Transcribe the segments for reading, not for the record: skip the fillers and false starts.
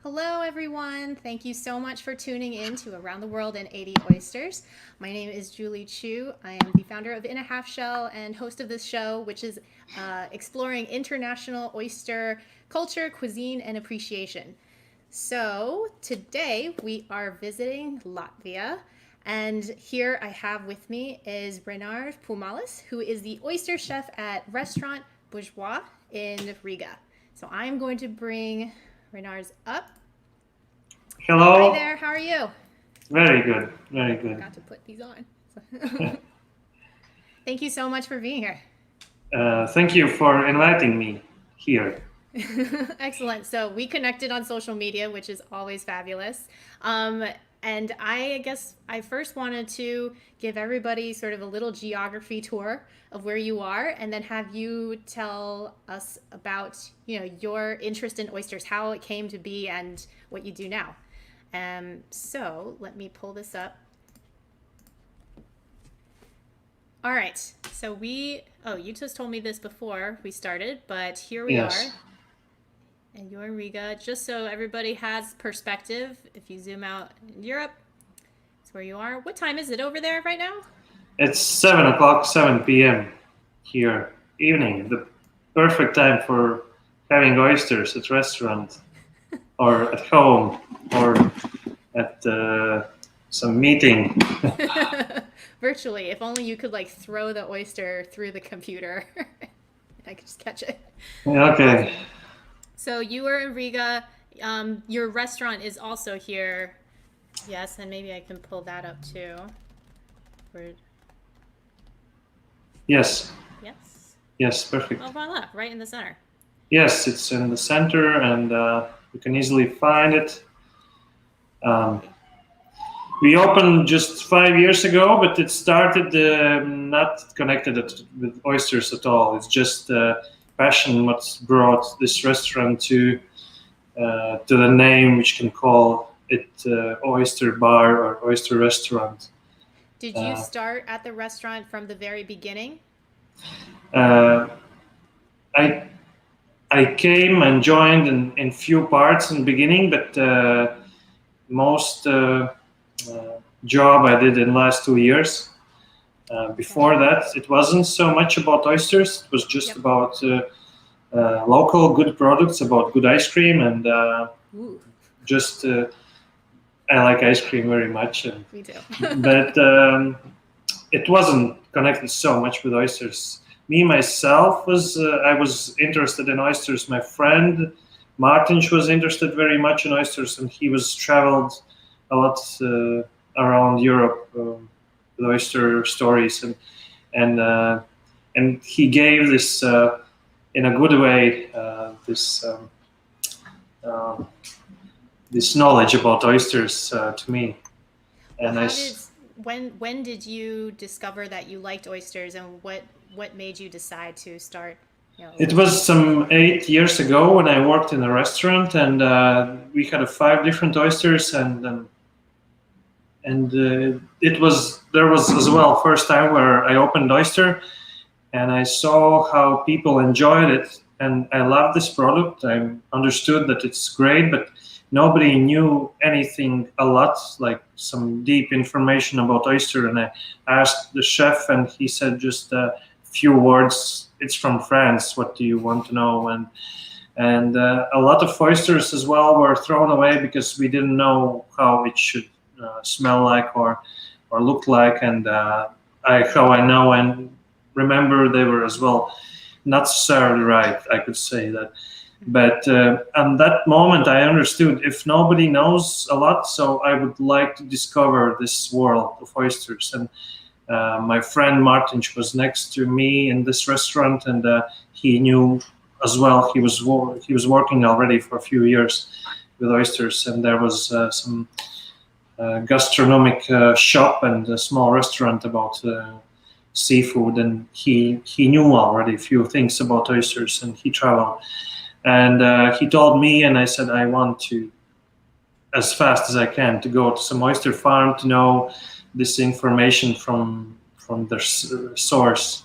Hello, everyone. Thank you so much for tuning in to Around the World in 80 Oysters. My name is Julie Chu. I am the founder of In a Half Shell and host of this show, which is exploring international oyster culture, cuisine, and appreciation. So today we are visiting Latvia. And here I have with me is Renars Purmalis, who is the oyster chef at Restaurant Burzujs in Riga. So I'm going to bring Renars up. Hi Hello. there, how are you? Very good. Very I good. forgot to put these on. Thank you so much for being here. Thank you for inviting me here. Excellent. So we connected on social media, which is always fabulous. And I guess I first wanted to give everybody sort of a little geography tour of where you are, and then have you tell us about your interest in oysters, how it came to be, and what you do now. So let me pull this up. All right. So you just told me this before we started, but here we Yes. are. And you're in Riga. Just so everybody has perspective, if you zoom out in Europe, it's where you are. What time is it over there right now? It's 7 o'clock, 7 p.m. here, evening. The perfect time for having oysters at restaurant or at home or at some meeting. Virtually. If only you could throw the oyster through the computer. I could just catch it. Okay. Awesome. So you were in Riga. Your restaurant is also here. Yes, and maybe I can pull that up too. Yes. Yes. Yes. Perfect. Oh, voila, right in the center. Yes, it's in the center, and you can easily find it. Um, We opened just 5 years ago, but it started not connected with oysters at all. It's just passion what brought this restaurant to the name, which can call it oyster bar or oyster restaurant. Did you Uh, start at the restaurant from the very beginning? uh, I I came and joined in few parts in the beginning, but most job I did in last 2 years. Before that, it wasn't so much about oysters. It was just Yep. about local good products, about good ice cream, and Ooh, just I like ice cream very much. And, me too. but it wasn't connected so much with oysters. Me myself I was interested in oysters. My friend Martin was interested very much in oysters, and he was traveled a lot around Europe with oyster stories, and and he gave this in a good way uh, this knowledge about oysters to me. Well, And when did you discover that you liked oysters, and what made you decide to start, it looking was into it? some 8 years ago when I worked in a restaurant, and we had 5 different oysters, and it was there was as well first time where I opened oyster, and I saw how people enjoyed it, and I loved this product. I understood that it's great, but nobody knew anything a lot, like some deep information about oyster. And I asked the chef, and he said just a few words. It's from France. What do you want to know? And a lot of oysters as well were thrown away because we didn't know how it should smell like or look like, and how I know and remember they were as well not necessarily right. I could say that, but at that moment I understood if nobody knows a lot, so I would like to discover this world of oysters. And my friend Martin was next to me in this restaurant, and he knew as well. He was working already for a few years with oysters, and there was some gastronomic shop and a small restaurant about seafood, and he knew already a few things about oysters, and he traveled, and he told me, and I said I want to as fast as I can to go to some oyster farm to know this information from their source.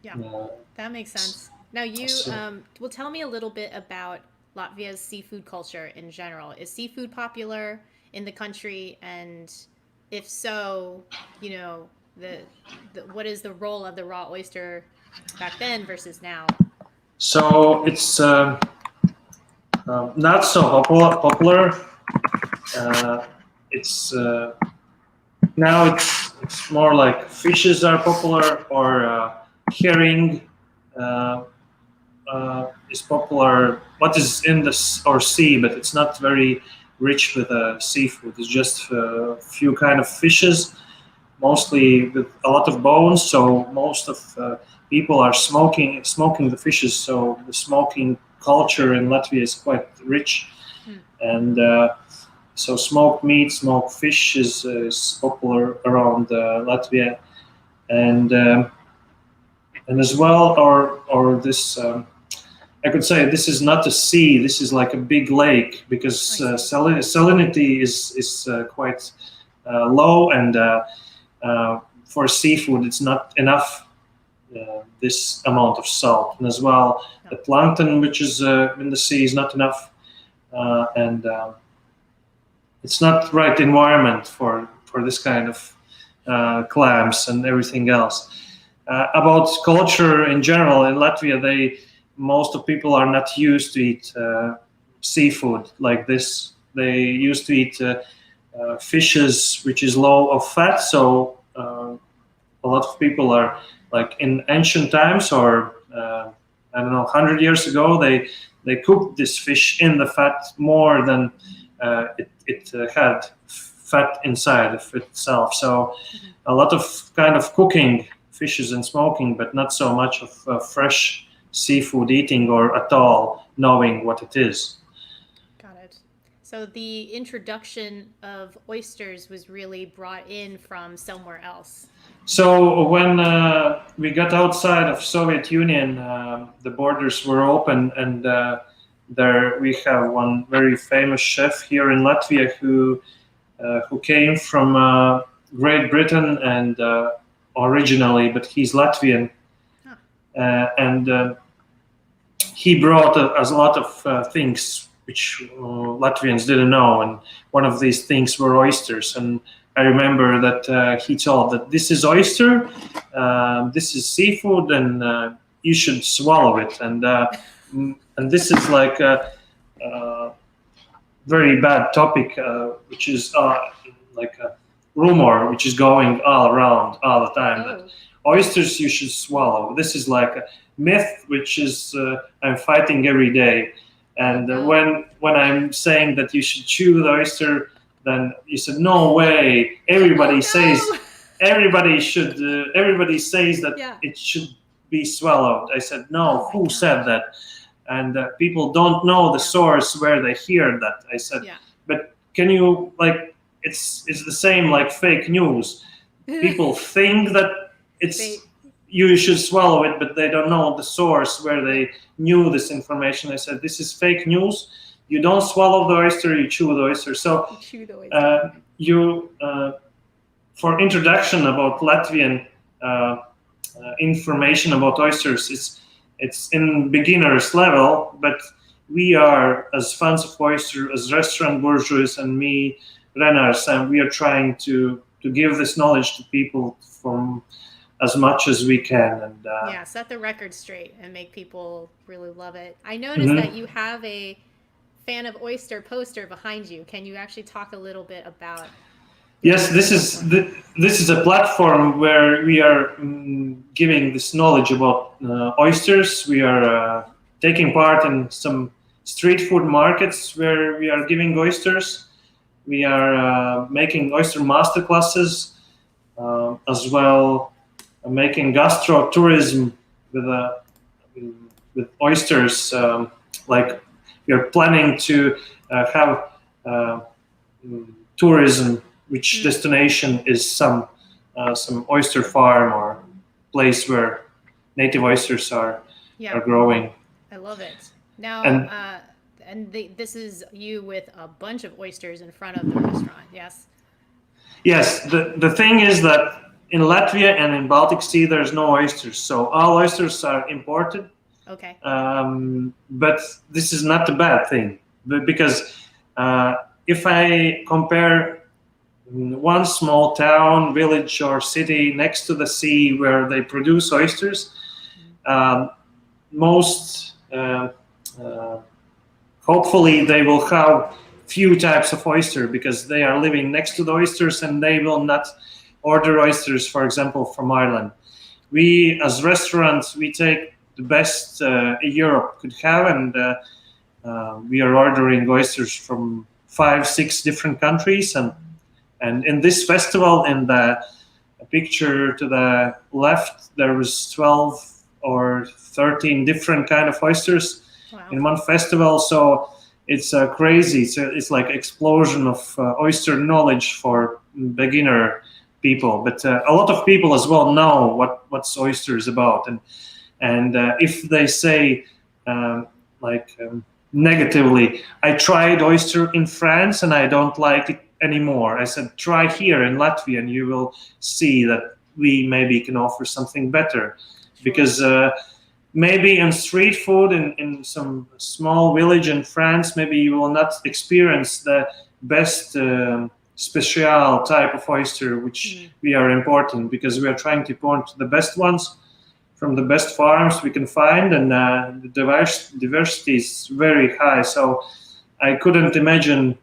Yeah, Uh, that makes sense. Now you so will tell me a little bit about Latvia's seafood culture in general? Is seafood popular in the country? And if so, what is the role of the raw oyster back then versus now? So it's not so popular. It's now it's more like fishes are popular, or herring is popular. What is in the or sea, but it's not very rich with seafood. It's just a few kind of fishes, mostly with a lot of bones. So most of people are smoking the fishes. So the smoking culture in Latvia is quite rich, and so smoked meat, smoked fish is popular around Latvia, and as well, or this. I could say this is not a sea. This is like a big lake, because salinity is quite low, and for seafood it's not enough this amount of salt, and as well the plankton which is in the sea is not enough, and it's not right environment for this kind of clams and everything else. About culture in general in Latvia, most of people are not used to eat seafood like this. They used to eat fishes which is low of fat. So a lot of people are, like in ancient times, or I don't know, 100 years ago, they cooked this fish in the fat more than it had fat inside of itself. So a lot of kind of cooking fishes and smoking, but not so much of fresh seafood eating, or at all knowing what it is. Got it. So the introduction of oysters was really brought in from somewhere else. So when we got outside of Soviet Union, the borders were open, and there we have one very famous chef here in Latvia who came from Great Britain, and originally, but he's Latvian, and he brought a lot of things which Latvians didn't know, and one of these things were oysters. And I remember that he told that this is oyster, this is seafood, and you should swallow it. And this is like a very bad topic, which is like a rumor which is going all around all the time, that oysters you should swallow. This is like a myth which is I'm fighting every day. And when I'm saying that you should chew the oyster, then you said no way. Everybody says everybody says that it should be swallowed. I said no. Who said that? And people don't know the source where they hear that. I said, but can you, like, it's the same like fake news. People think that you should swallow it, but they don't know the source where they knew this information. I said, this is fake news. You don't swallow the oyster, you chew the oyster. So for introduction about Latvian information about oysters, it's in beginner's level, but we are, as fans of oyster, as Restaurant Burzujs and me, Renars, and we are trying to give this knowledge to people from as much as we can, and set the record straight and make people really love it. I noticed that you have a fan of oyster poster behind you. Can you actually talk a little bit about? Yes, this is a platform where we are giving this knowledge about oysters. We are taking part in some street food markets where we are giving oysters. We are making oyster master classes, as well. Making gastro tourism with oysters. Like we are planning to have tourism, which destination is some oyster farm or place where native oysters are growing. I love it. Now, this is you with a bunch of oysters in front of the restaurant. Yes. Yes. The thing is that in Latvia and in Baltic Sea, there's no oysters. So all oysters are imported. Okay. But this is not a bad thing, because if I compare one small town, village, or city next to the sea where they produce oysters, um, most hopefully they will have few types of oyster because they are living next to the oysters and they will not order oysters, for example, from Ireland. We as restaurants, we take the best Europe could have, and we are ordering oysters from 5, 6 different countries. And in this festival, in the picture to the left, there was 12 or 13 different kind of oysters Wow. in one festival. So it's crazy. So it's like explosion of oyster knowledge for beginner people. But a lot of people as well know what's oysters about. And if they say negatively, I tried oyster in France and I don't like it anymore. I said, try here in Latvia and you will see that we maybe can offer something better. Because maybe in street food in some small village in France, maybe you will not experience the best special type of oyster which we are importing, because we are trying to import the best ones from the best farms we can find, and the diversity is very high. So I couldn't imagine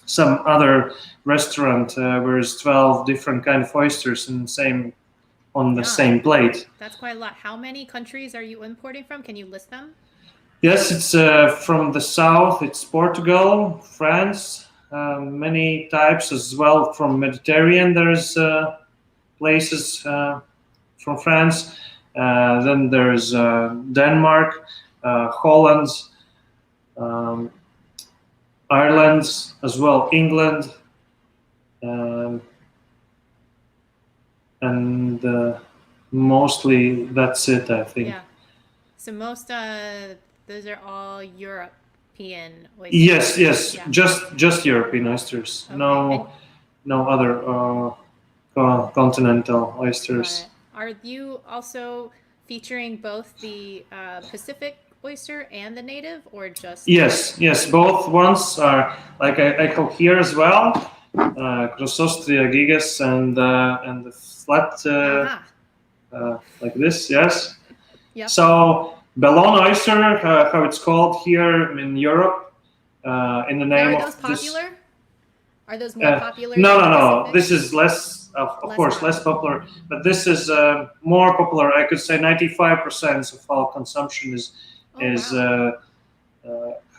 some other restaurant where there's 12 different kind of oysters in the same plate. That's quite a lot. How many countries are you importing from? Can you list them? Yes, it's from the south. It's Portugal, France, many types as well from Mediterranean. There's places from France. Then there's Denmark, Holland, um, Ireland as well, England, and mostly that's it, I think. Yeah. So most those are all European oysters. Yes, Yeah. just European oysters. Okay. No other continental oysters. Are you also featuring both the Pacific oyster and the native, or just? Yes, both ones are like I have here as well. Chrysostria gigas and the flat like this. Yes. Yep. So Bellon oyster, how it's called here in Europe, in the name Are those of popular? Are those more popular? No. This is less, of course, popular. less popular. But this is more popular. I could say 95% of all consumption is Wow.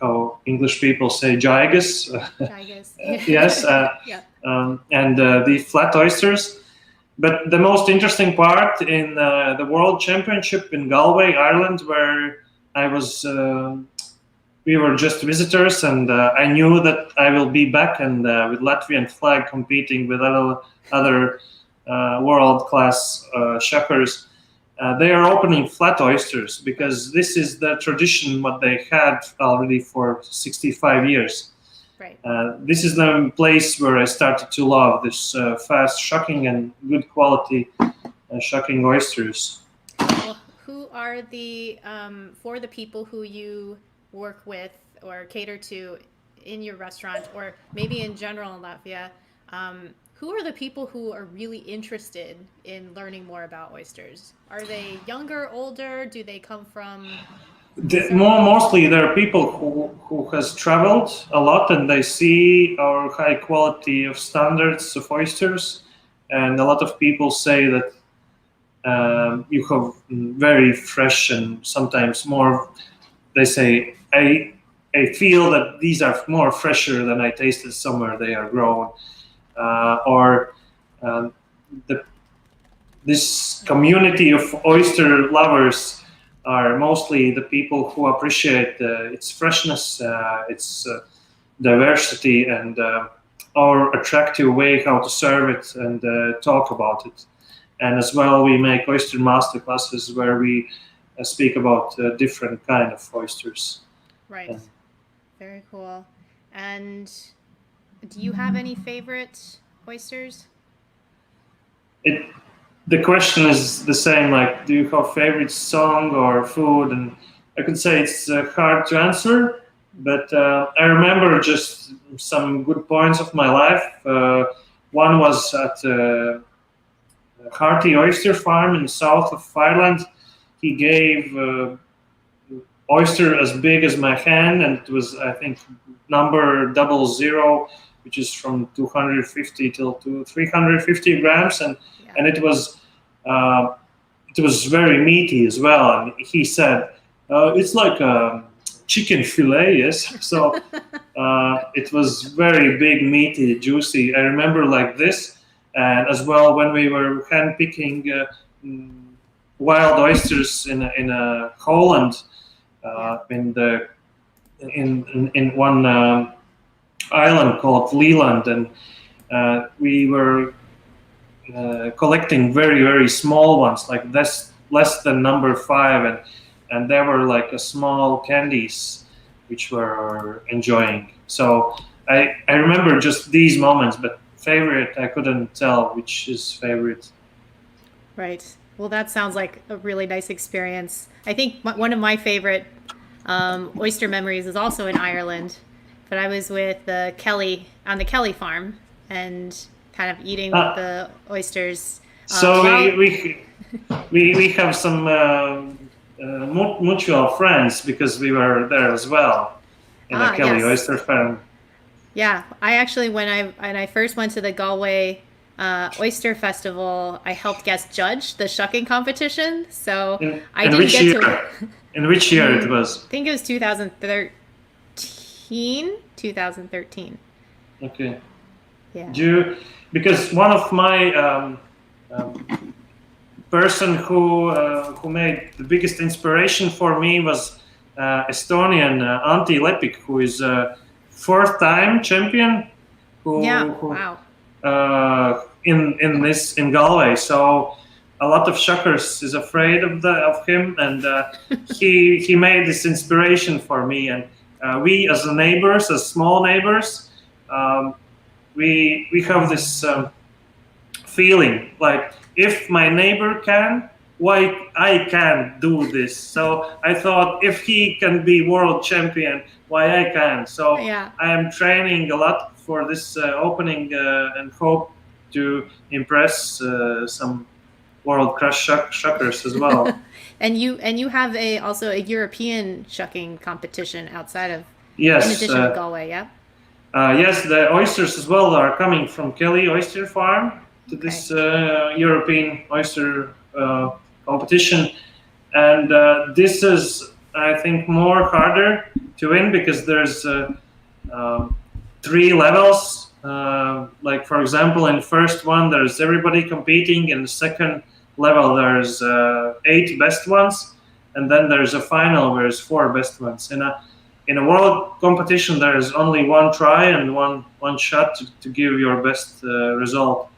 how English people say gigas. Gigas. Yes, Yeah. and the flat oysters. But the most interesting part in the World Championship in Galway, Ireland, where I was. We were just visitors, and I knew that I will be back and with Latvian flag competing with other world-class shuckers. They are opening flat oysters because this is the tradition what they had already for 65 years. Right. This is the place where I started to love this fast shucking and good quality shucking oysters. Well, who are the for the people who you work with or cater to in your restaurant, or maybe in general in Latvia? Who are the people who are really interested in learning more about oysters? Are they younger, older? Do they come from? Mostly there are people who has traveled a lot and they see our high quality of standards of oysters, and a lot of people say that you have very fresh and sometimes more. They say I feel that these are more fresher than I tasted somewhere they are grown, or the this community of oyster lovers are mostly the people who appreciate its freshness, its diversity, and our attractive way how to serve it and talk about it. And as well, we make oyster master classes where we speak about different kind of oysters. Right. Very cool. And do you have any favorite oysters? It the question is the same, like, do you have favorite song or food? And I could say it's hard to answer, but I remember just some good points of my life. One was at Hearty Oyster Farm in south of Ireland. He gave oyster as big as my hand, and it was, I think, number 00, which is from 250 till to 350 grams, and it was very meaty as well. And he said it's like a chicken fillet, yes. So it was very big, meaty, juicy. I remember like this, and as well when we were hand picking wild oysters in Holland, in one island called Leland, and we were collecting very, very small ones, like this, less than number 5, and they were like a small candies which we're enjoying. So I remember just these moments, but favorite, I couldn't tell which is favorite. Right. Well, that sounds like a really nice experience. I think one of my favorite oyster memories is also in Ireland, but I was with Kelly on the Kelly farm and kind of eating the oysters. We have some mutual friends because we were there as well in the Kelly yes. Oyster Farm. Yeah, I actually when I first went to the Galway Oyster Festival, I helped guest judge the shucking competition. So I didn't get to. In which year it was? I think it was 2013. 2013. Okay. Yeah. Because one of my person who made the biggest inspiration for me was Estonian Antti Lepik, who is a 4th-time champion. Wow. In Galway. So a lot of shuckers is afraid of him, and he made this inspiration for me. And we as neighbors, as small neighbors, we have this feeling like, if my neighbor can, why I can't do this? So I thought, if he can be world champion, why I can't? So I am training a lot for this opening and hope to impress some world-class shuckers as well. And you have also a European shucking competition outside of, yes, in addition to Galway, yeah? Yes, the oysters as well are coming from Kelly Oyster Farm to this European oyster competition. And this is, I think, more harder to win because there's 3 levels. Like, for example, in the first one, there's everybody competing. In the second level, there's 8 best ones. And then there's a final where there's 4 best ones. In a world competition, there's only 1 try and one shot to give your best result.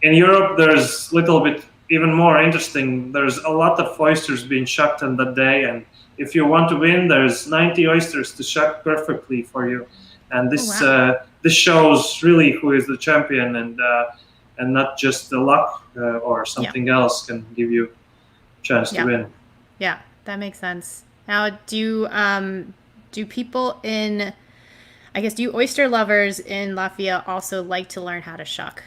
In Europe, there's a little bit even more interesting. There's a lot of oysters being shucked on that day, and if you want to win, there's 90 oysters to shuck perfectly for you. And this this shows really who is the champion, and not just the luck or something else can give you a chance to win. Yeah, that makes sense. Now, do people do oyster lovers in Latvia also like to learn how to shuck?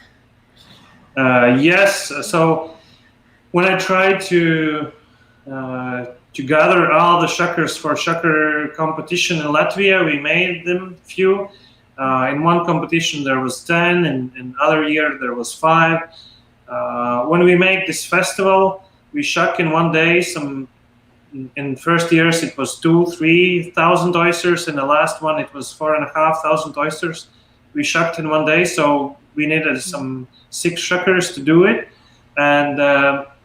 Yes. So when I tried to gather all the shuckers for shucker competition in Latvia, we made them few. In one competition there was 10, and in other year there was 5. When we make this festival, we shuck in one day in first years it was 2,000-3,000 oysters. In the last one it was 4,500 oysters we shucked in one day. So we needed some 6 shuckers to do it, and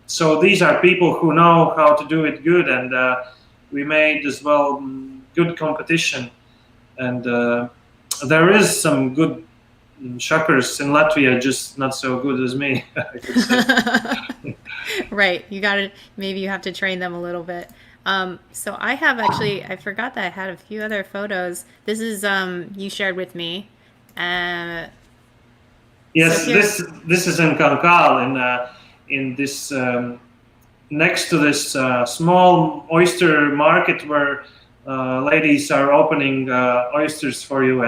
so these are people who know how to do it good, and we made as well good competition, and there is some good shuckers in Latvia, just not so good as me. I could say. Right, maybe you have to train them a little bit. So I forgot that I had a few other photos. This is you shared with me. Yes, So here, this is in Cancale, in this next to this small oyster market where ladies are opening oysters for you,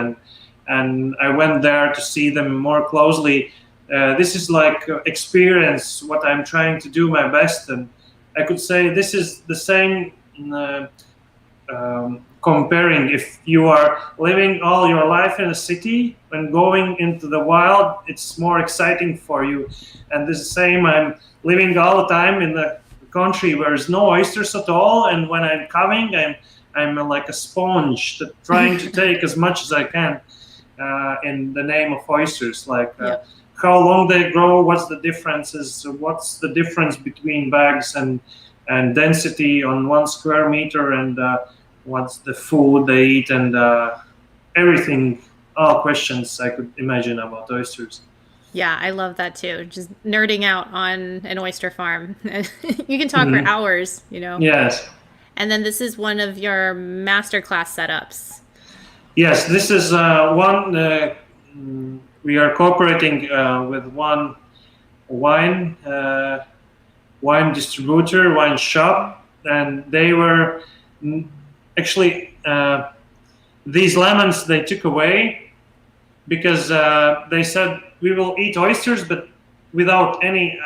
and I went there to see them more closely. This is like experience what I'm trying to do my best, and I could say this is the same. Comparing if you are living all your life in a city and going into the wild, it's more exciting for you. And the same, I'm living all the time in the country where there's no oysters at all, and when I'm coming, I'm like a sponge that trying to take as much as I can in the name of oysters, like yep. how long they grow, what's the differences, what's the difference between bags and density on 1 square meter, and what's the food they eat, and everything, all questions I could imagine about oysters. Yeah, I love that too. Just nerding out on an oyster farm. You can talk for Mhm. hours, Yes. And then this is one of your masterclass setups. Yes, this is one. We are cooperating with one wine wine distributor, wine shop, and they were actually these lemons they took away because they said we will eat oysters, but without anything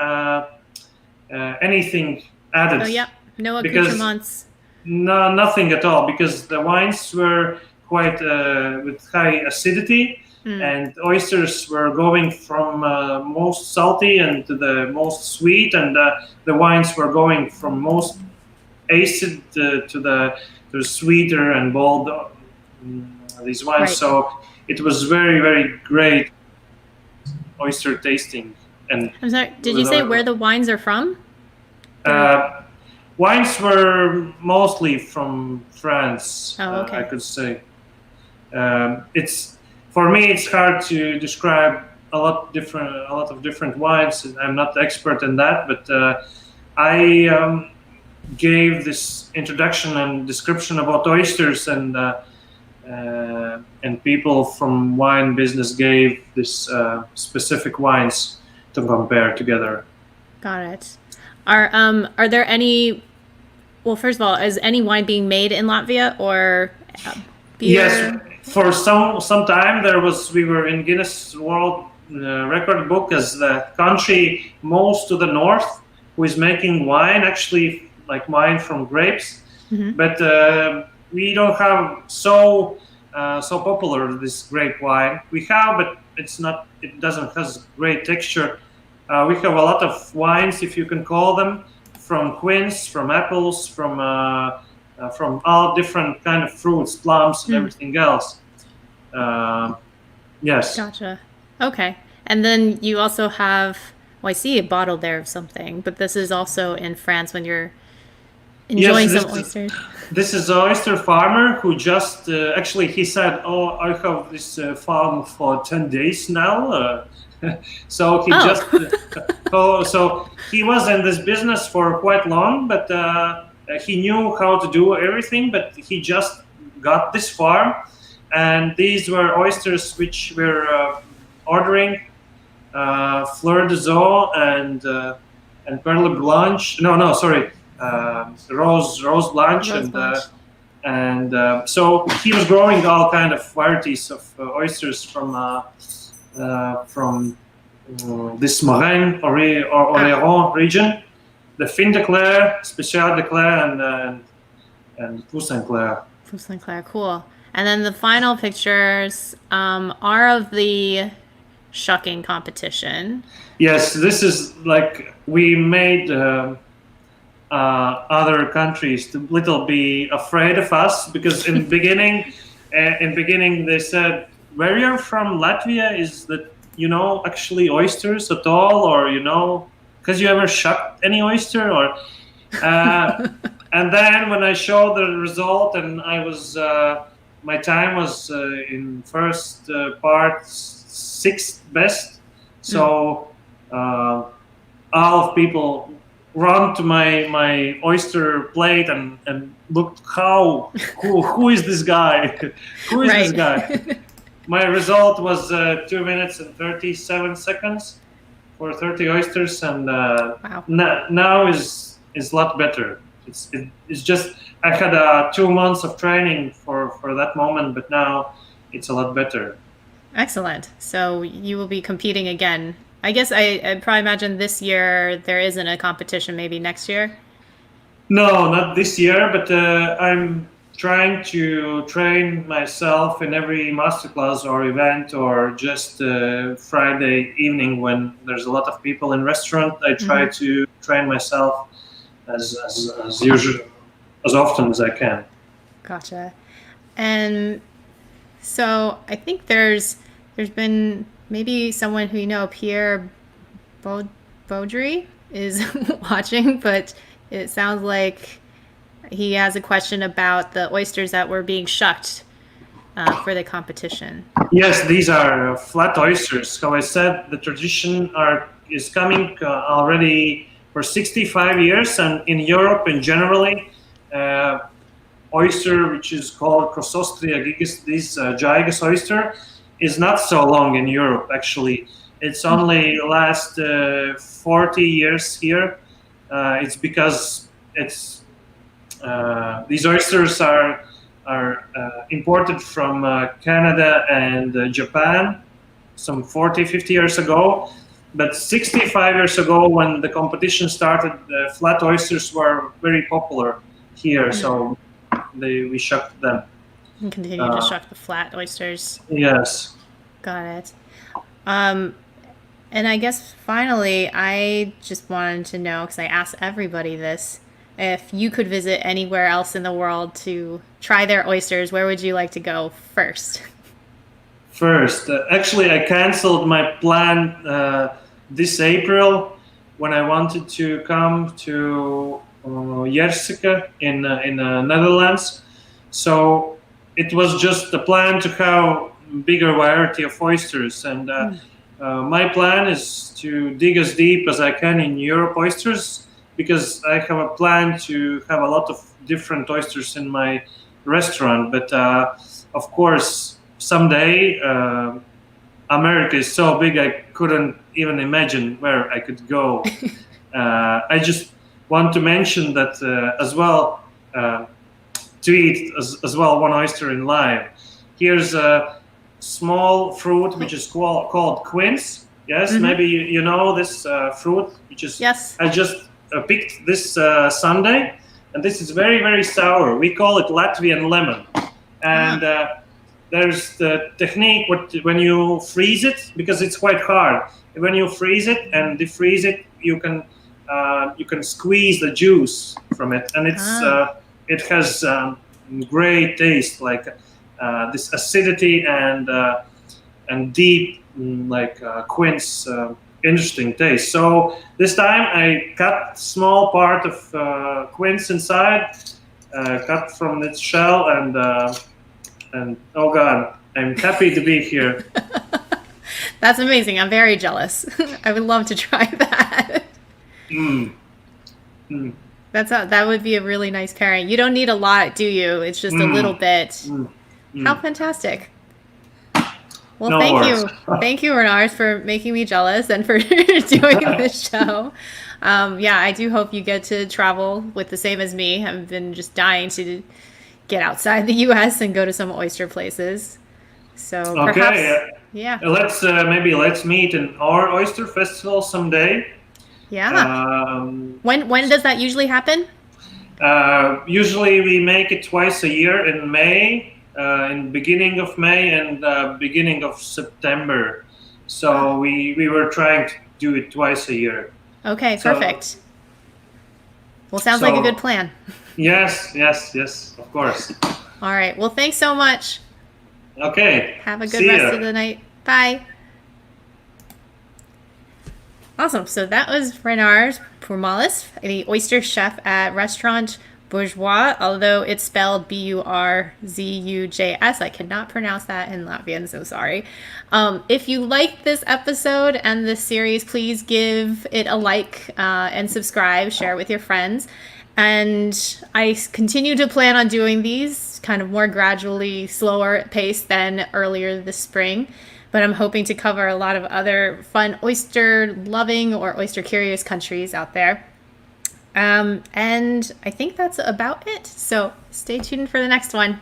added. Oh, yeah. No Because accoutrements. no, nothing at all, because the wines were quite with high acidity, and oysters were going from most salty and to the most sweet, and the wines were going from most acid to the sweeter and bold these wines. Right. So it was very, very great oyster tasting. And I'm sorry, did you say where the wines are from? Wines were mostly from France. Oh, okay. I could say. It's for me. It's hard to describe a lot of different wines. I'm not the expert in that, but I gave this introduction and description about oysters, and people from wine business gave this specific wines to compare together. Got it. Are there any? Well, first of all, is any wine being made in Latvia or beer? Yes, for some time we were in Guinness World Record Book as the country most to the north who is making wine, actually like wine from grapes. Mm-hmm. But we don't have so popular this grape wine. We have, but it doesn't has great texture. We have a lot of wines, if you can call them, from quince, from apples, from all different kind of fruits, plums, and everything else. Yes. Gotcha. Okay. And then you also have, well, I see a bottle there of something, but this is also in France when you're enjoying some oysters. This is an oyster farmer who just, actually he said, oh, I have this farm for 10 days now. So he so he was in this business for quite long, but he knew how to do everything, but he just got this farm, and these were oysters which we're ordering, fleur de zo and perle blanche. No, sorry, rose blanche, and so he was growing all kind of varieties of oysters from this Marin or Oléron region, the Fin de Clair, Spécial de Clair, and Poussin Clair. Poussin Clair, cool. And then the final pictures are of the shucking competition. Yes, this is like we made other countries to little be afraid of us, because in beginning they said, where you're from, Latvia, is that actually oysters at all, or because you ever shucked any oyster, or and then when I showed the result, and I was my time was in first part 6th best, so all of people run to my oyster plate and looked who is this guy? Who is this guy? my result was 2 minutes and 37 seconds for 30 oysters, and Wow. now is a lot better. It's just I had 2 months of training for that moment, but now it's a lot better. Excellent. So you will be competing again. I guess I probably imagine this year there isn't a competition, maybe next year. No, not this year, but I'm trying to train myself in every masterclass or event or just Friday evening when there's a lot of people in restaurant. I try to train myself as usual, as often as I can. Gotcha. And so I think there's been maybe someone who you know, Pierre Baudry is watching, but it sounds like he has a question about the oysters that were being shucked for the competition. Yes, these are flat oysters. How I said, the tradition is coming already for 65 years, and in Europe in generally, oyster, which is called Crossostria gigas, this gigas oyster, is not so long in Europe. Actually, it's only last 40 years here. It's because these oysters are imported from Canada and Japan some 40, 50 years ago. But 65 years ago, when the competition started, flat oysters were very popular here, so we shucked them. And continue to shuck the flat oysters. Yes. Got it. And I guess finally, I just wanted to know, because I asked everybody this, if you could visit anywhere else in the world to try their oysters, where would you like to go first? First, actually, I canceled my plan this April when I wanted to come to Jerseke in Netherlands. So it was just a plan to have bigger variety of oysters, and my plan is to dig as deep as I can in Europe oysters, because I have a plan to have a lot of different oysters in my restaurant. But of course, someday America is so big I couldn't even imagine where I could go. I just want to mention that as well, to eat as well one oyster in live. Here's a small fruit which is called quince. Yes, maybe you know this fruit, which is, yes. I just picked this Sunday, and this is very, very sour. We call it Latvian lemon. And there's the technique when you freeze it, because it's quite hard. When you freeze it and defreeze it, you can squeeze the juice from it, and it has great taste, like this acidity and deep quince, interesting taste. So this time I cut small part of quince inside, cut from its shell, and oh god, I'm happy to be here. That's amazing. I'm very jealous. I would love to try that. That would be a really nice pairing. You don't need a lot, do you? It's just a little bit. How fantastic. Well, No thank worries. you. Thank you, Renars, for making me jealous and for doing this show. I do hope you get to travel with the same as me. I've been just dying to get outside the U.S. and go to some oyster places. So perhaps, let's meet in our oyster festival someday. Yeah. When does that usually happen? Usually we make it twice a year in May, in beginning of May and beginning of September. So we were trying to do it twice a year. Okay, perfect. Well, sounds like a good plan. Yes, of course. All right. Well, thanks so much. Okay. Have a good rest of the night. Bye. Awesome. So that was Renars Purmalis, the oyster chef at Restaurant Burzujs, although it's spelled Burzujs. I cannot pronounce that in Latvian, so sorry. If you like this episode and this series, please give it a like and subscribe, share it with your friends. And I continue to plan on doing these kind of more gradually, slower pace than earlier this spring. But I'm hoping to cover a lot of other fun oyster loving or oyster curious countries out there. And I think that's about it. So stay tuned for the next one.